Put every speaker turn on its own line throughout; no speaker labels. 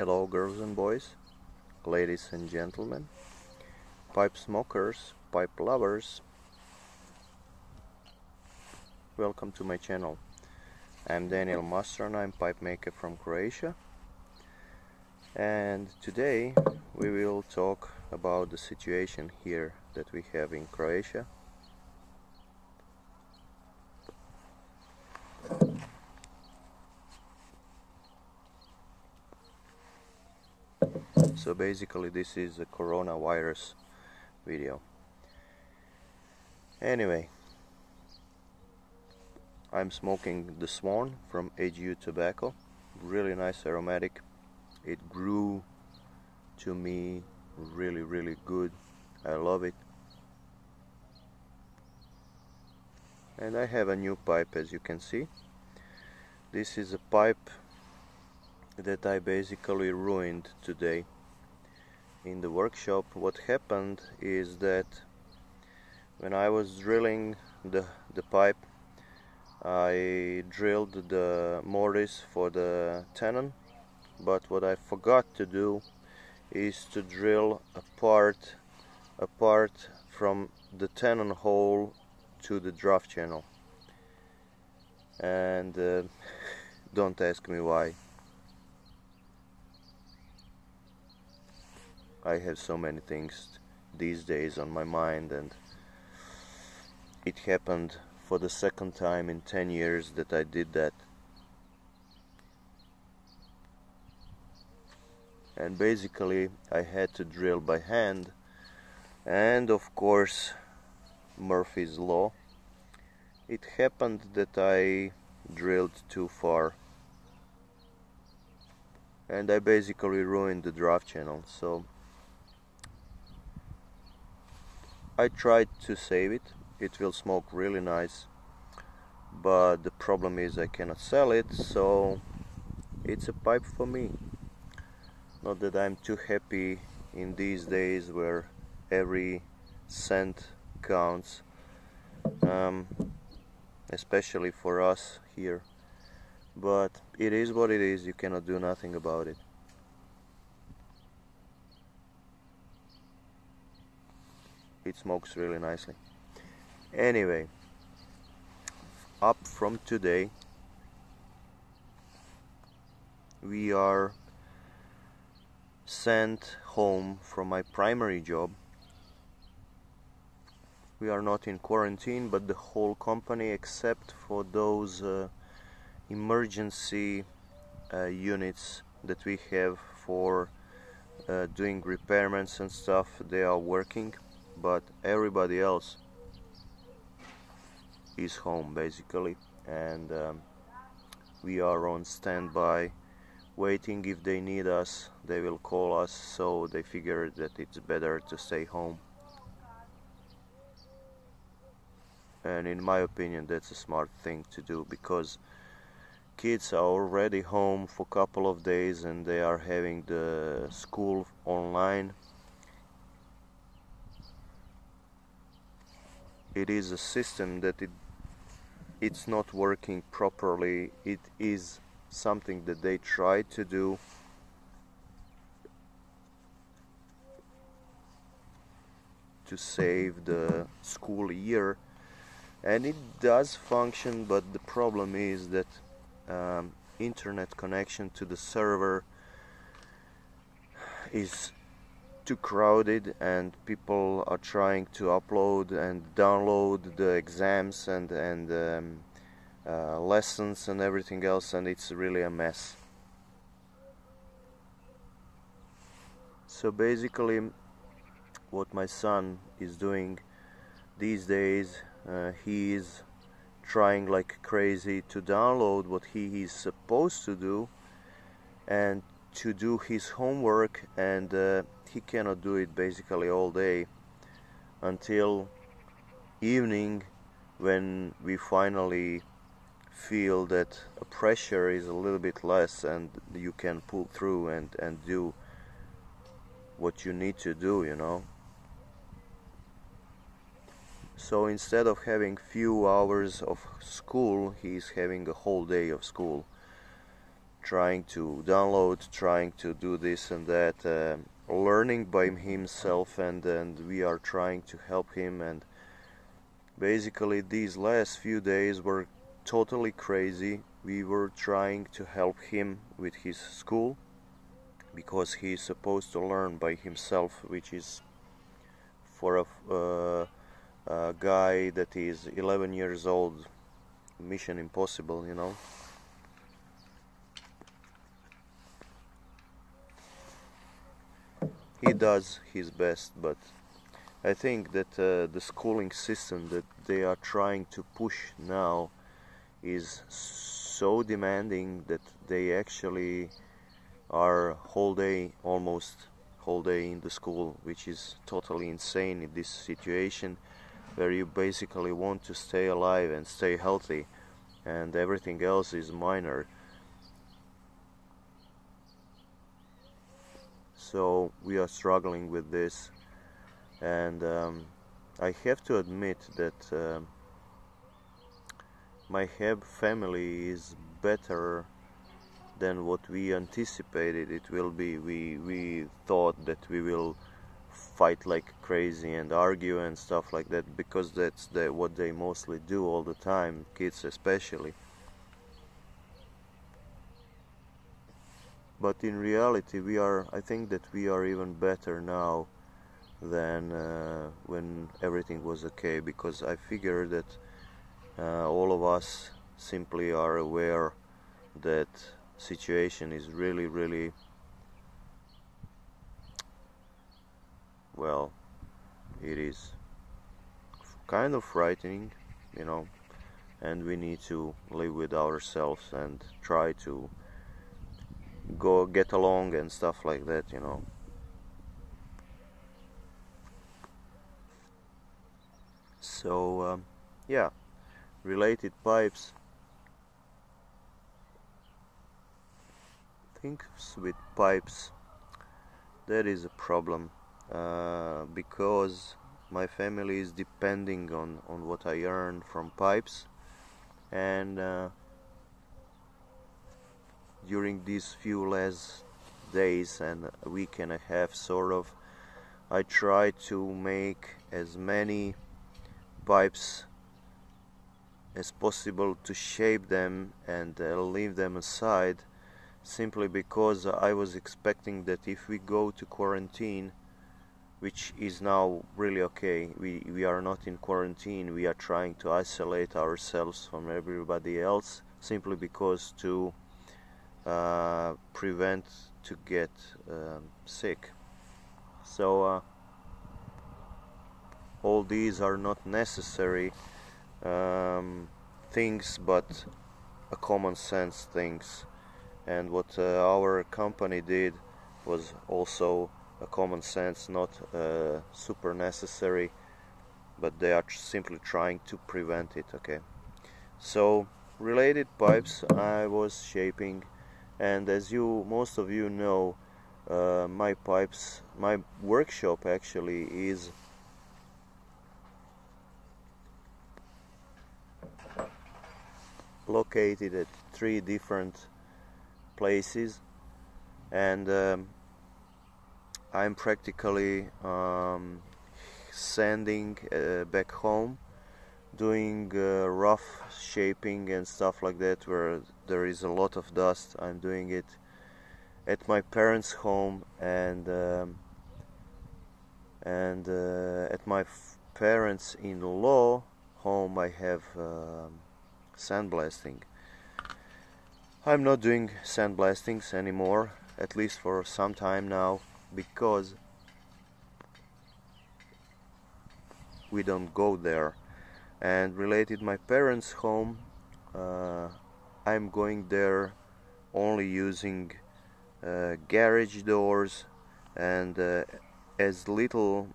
Hello girls and boys, ladies and gentlemen, pipe smokers, pipe lovers, welcome to my channel. I'm Daniel Mastron, I'm pipe maker from Croatia, and today we will talk about the situation here that we have in Croatia. So basically this is a coronavirus video. Anyway, I'm smoking the Swan from AGU Tobacco. Really nice aromatic. It grew to me really good. I love it. And I have a new pipe, as you can see. This is a pipe that I basically ruined today in the workshop. What happened is that when I was drilling the pipe, I drilled the mortise for the tenon, but what I forgot to do is to drill apart from the tenon hole to the draft channel, and don't ask me why. I have so many things these days on my mind, and it happened for the second time in 10 years that I did that. And basically I had to drill by hand, and of course Murphy's Law. It happened that I drilled too far, and I basically ruined the draft channel. So I tried to save it. It will smoke really nice, but the problem is I cannot sell it, so it's a pipe for me. Not that I'm too happy in these days where every cent counts, especially for us here, but it is what it is. You cannot do nothing about it. It smokes really nicely. Anyway, up from today we are sent home from my primary job. We are not in quarantine, but the whole company, except for those emergency units that we have for doing repairments and stuff, they are working, but everybody else is home basically, and we are on standby, waiting. If they need us, they will call us, so they figured that it's better to stay home. And in my opinion, that's a smart thing to do, because kids are already home for a couple of days and they are having the school online. It is a system that it's not working properly. It is something that they try to do to save the school year, and it does function, but the problem is that internet connection to the server is too crowded, and people are trying to upload and download the exams and lessons and everything else, and it's really a mess. So basically what my son is doing these days, he is trying like crazy to download what he is supposed to do and to do his homework, and he cannot do it basically all day until evening, when we finally feel that pressure is a little bit less and you can pull through and do what you need to do, you know. So instead of having few hours of school, he's having a whole day of school. trying to download, trying to do this and that, learning by himself, and we are trying to help him. And basically these last few days were totally crazy. We were trying to help him with his school because he's supposed to learn by himself, which is for a guy that is 11 years old, mission impossible, you know. He does his best, but I think that the schooling system that they are trying to push now is so demanding that they actually are almost whole day in the school, which is totally insane in this situation where you basically want to stay alive and stay healthy, and everything else is minor. So we are struggling with this, and I have to admit that my family is better than what we anticipated it will be. We thought that we will fight like crazy and argue and stuff like that, because that's what they mostly do all the time, kids especially. But in reality, I think that we are even better now than when everything was okay, because I figure that all of us simply are aware that situation is really, really, well, it is kind of frightening, you know, and we need to live with ourselves and try to get along and stuff like that, you know. So yeah, related pipes. Things with pipes, that is a problem, because my family is depending on what I earn from pipes, and during these few last days and a week and a half sort of, I try to make as many pipes as possible, to shape them and leave them aside, simply because I was expecting that if we go to quarantine, which is now really okay, we are not in quarantine, we are trying to isolate ourselves from everybody else, simply because to prevent to get sick. So all these are not necessary things, but a common sense things, and what our company did was also a common sense, not super necessary, but they are simply trying to prevent it. Okay, so related pipes I was shaping, and as most of you know, my workshop actually is located at 3 different places, and I'm practically sanding back home, doing rough shaping and stuff like that, where there is a lot of dust. I'm doing it at my parents' home, and at my parents-in-law home I have sandblasting. I'm not doing sandblastings anymore, at least for some time now, because we don't go there. And related my parents' home, I'm going there only using garage doors and as little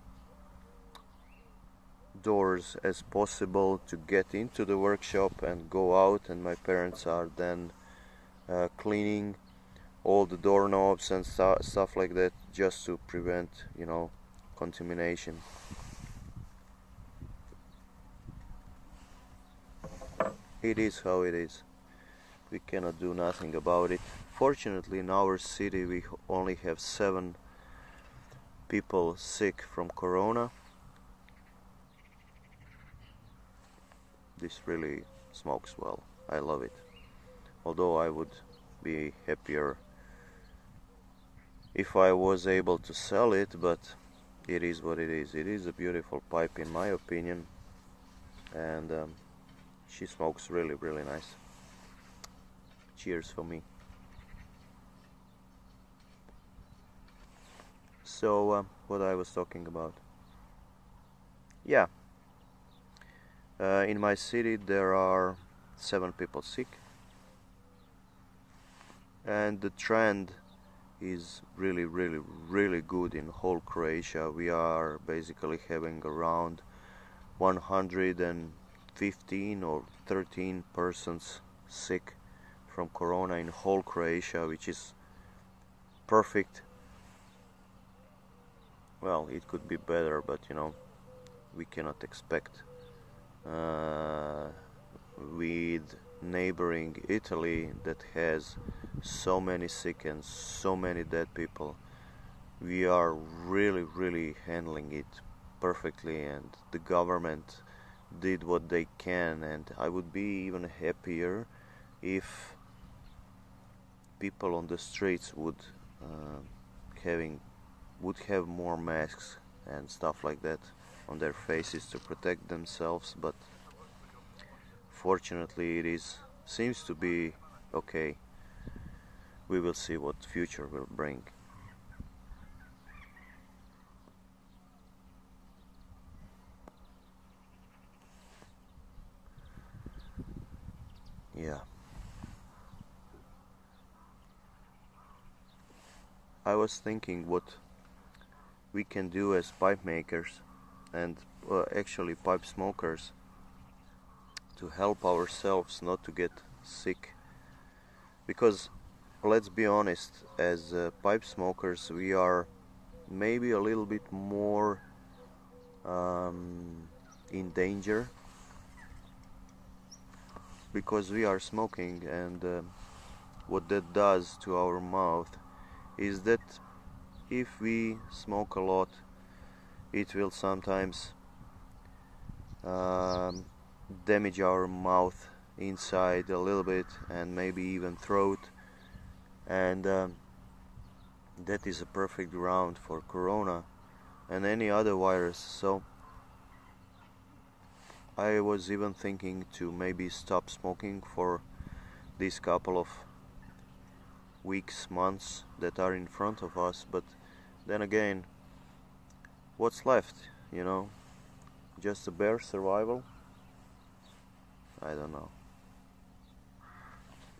doors as possible to get into the workshop and go out, and my parents are then cleaning all the doorknobs and stuff like that, just to prevent, you know, contamination. It is how it is. We cannot do nothing about it. Fortunately, in our city we only have 7 people sick from corona. This really smokes well. I love it. Although I would be happier if I was able to sell it, but it is what it is. It is a beautiful pipe in my opinion, and she smokes really, really nice. Cheers for me. So, what I was talking about. Yeah, in my city there are 7 people sick, and the trend is really, really, really good in whole Croatia. We are basically having around 115 or 13 persons sick from corona in whole Croatia, which is perfect. Well, it could be better, but we cannot expect with neighboring Italy that has so many sick and so many dead people. We are really, really handling it perfectly, and the government did what they can, and I would be even happier if people on the streets having would have more masks and stuff like that on their faces to protect themselves, but fortunately it seems to be okay. We will see what future will bring. Yeah. I was thinking what we can do as pipe makers and actually pipe smokers to help ourselves not to get sick, because let's be honest, as pipe smokers we are maybe a little bit more in danger because we are smoking, and what that does to our mouth is that if we smoke a lot, it will sometimes damage our mouth inside a little bit, and maybe even throat, and that is a perfect ground for corona and any other virus. So I was even thinking to maybe stop smoking for these couple of weeks, months that are in front of us, but then again, what's left, just a bare survival? I don't know.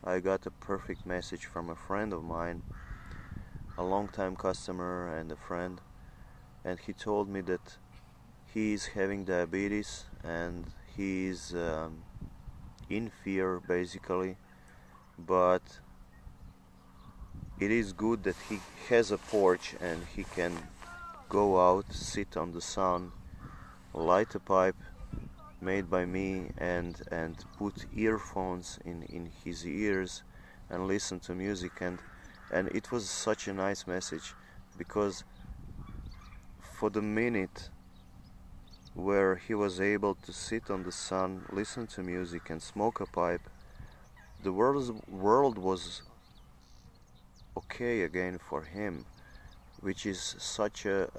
I got a perfect message from a friend of mine, a long-time customer and a friend, and he told me that he is having diabetes and he is in fear basically, but it is good that he has a porch and he can go out, sit on the sun, light a pipe made by me, and put earphones in his ears and listen to music, and it was such a nice message, because for the minute where he was able to sit on the sun, listen to music and smoke a pipe, the world was okay again for him, which is such a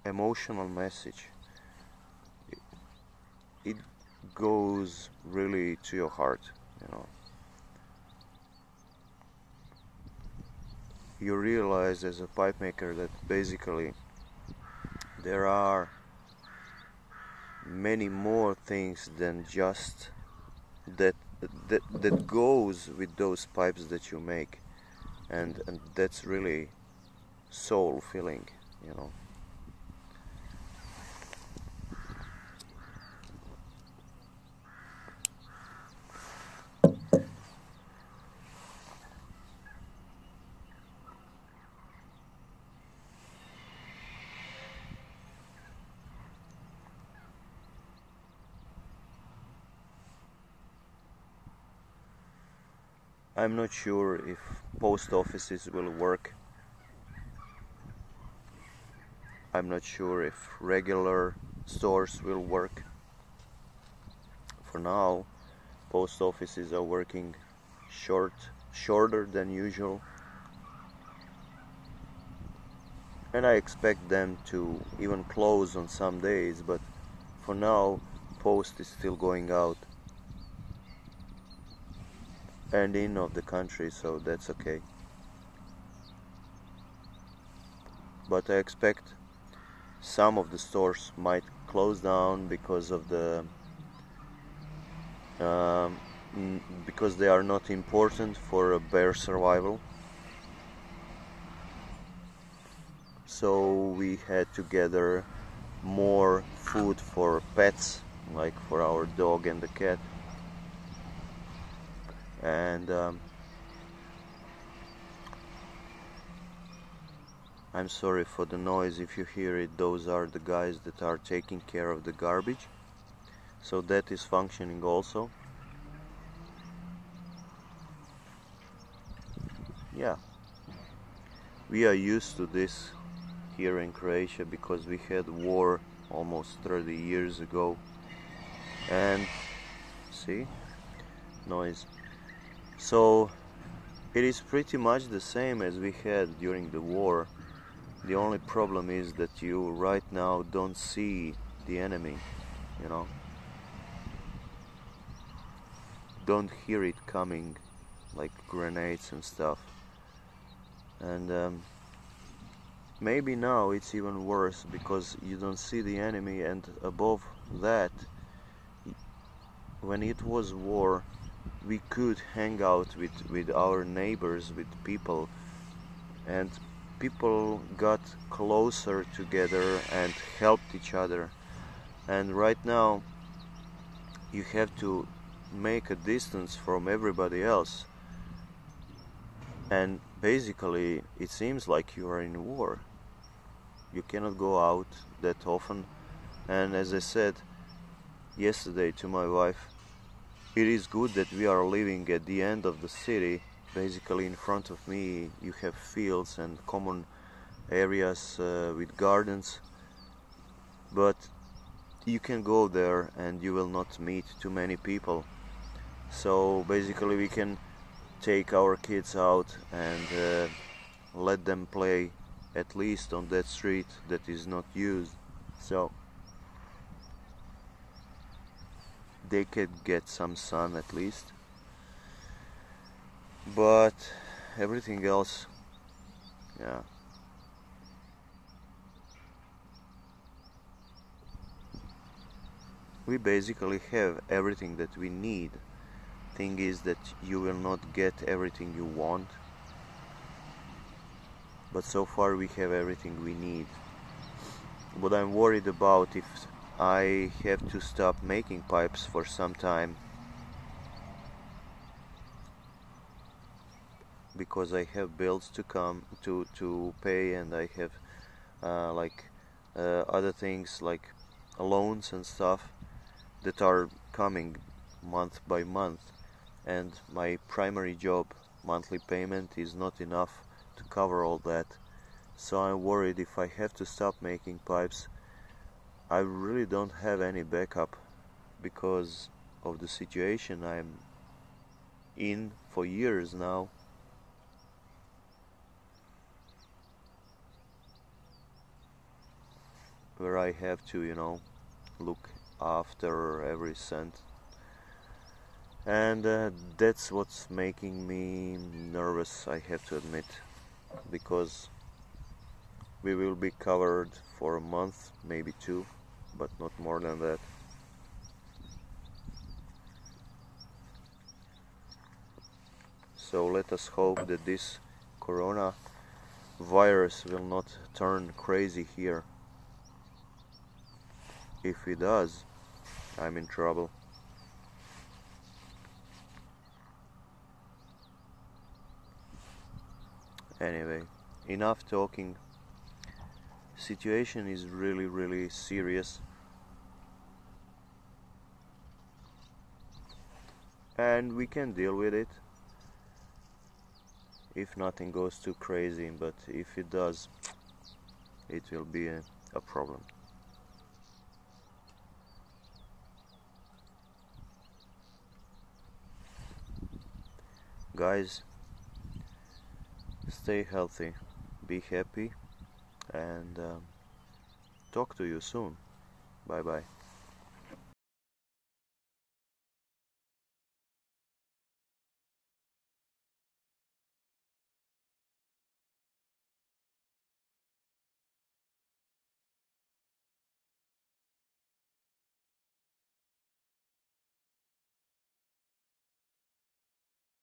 emotional message. It goes really to your heart. You realize as a pipe maker that basically there are many more things than just that goes with those pipes that you make, and that's really soul filling. I'm not sure if post offices will work. I'm not sure if regular stores will work. For now, post offices are working shorter than usual, and I expect them to even close on some days, but for now, post is still going out and in of the country, so that's okay. But I expect some of the stores might close down because of um, because they are not important for a bear survival. So we had to gather more food for pets, like for our dog and the cat. And I'm sorry for the noise if you hear it. Those are the guys that are taking care of the garbage. So that is functioning also. Yeah, we are used to this here in Croatia because we had war almost 30 years ago. And see, noise. So it is pretty much the same as we had during the war. The only problem is that you right now don't see the enemy, you know. Don't hear it coming, like grenades and stuff. And maybe now it's even worse because you don't see the enemy, and above that, when it was war, we could hang out with our neighbors, with people, and people got closer together and helped each other. And right now you have to make a distance from everybody else, and basically it seems like you are in war. You cannot go out that often, and as I said yesterday to my wife, it is good that we are living at the end of the city. Basically in front of me you have fields and common areas with gardens, but you can go there and you will not meet too many people. So basically we can take our kids out and let them play at least on that street that is not used, so they could get some sun at least. But everything else, yeah, we basically have everything that we need. Thing is that you will not get everything you want, but so far we have everything we need. What I'm worried about, if I have to stop making pipes for some time because I have bills to come to pay, and I have other things like loans and stuff that are coming month by month, and my primary job monthly payment is not enough to cover all that. So I'm worried if I have to stop making pipes, I really don't have any backup because of the situation I'm in for years now. Where I have to, look after every cent. And that's what's making me nervous, I have to admit, because we will be covered for a month, maybe two, but not more than that. So let us hope that this corona virus will not turn crazy here. If it does, I'm in trouble. Anyway, enough talking. Situation is really, really serious. And we can deal with it. if nothing goes too crazy, but if it does, it will be a problem. Guys, stay healthy, be happy, and talk to you soon. Bye bye.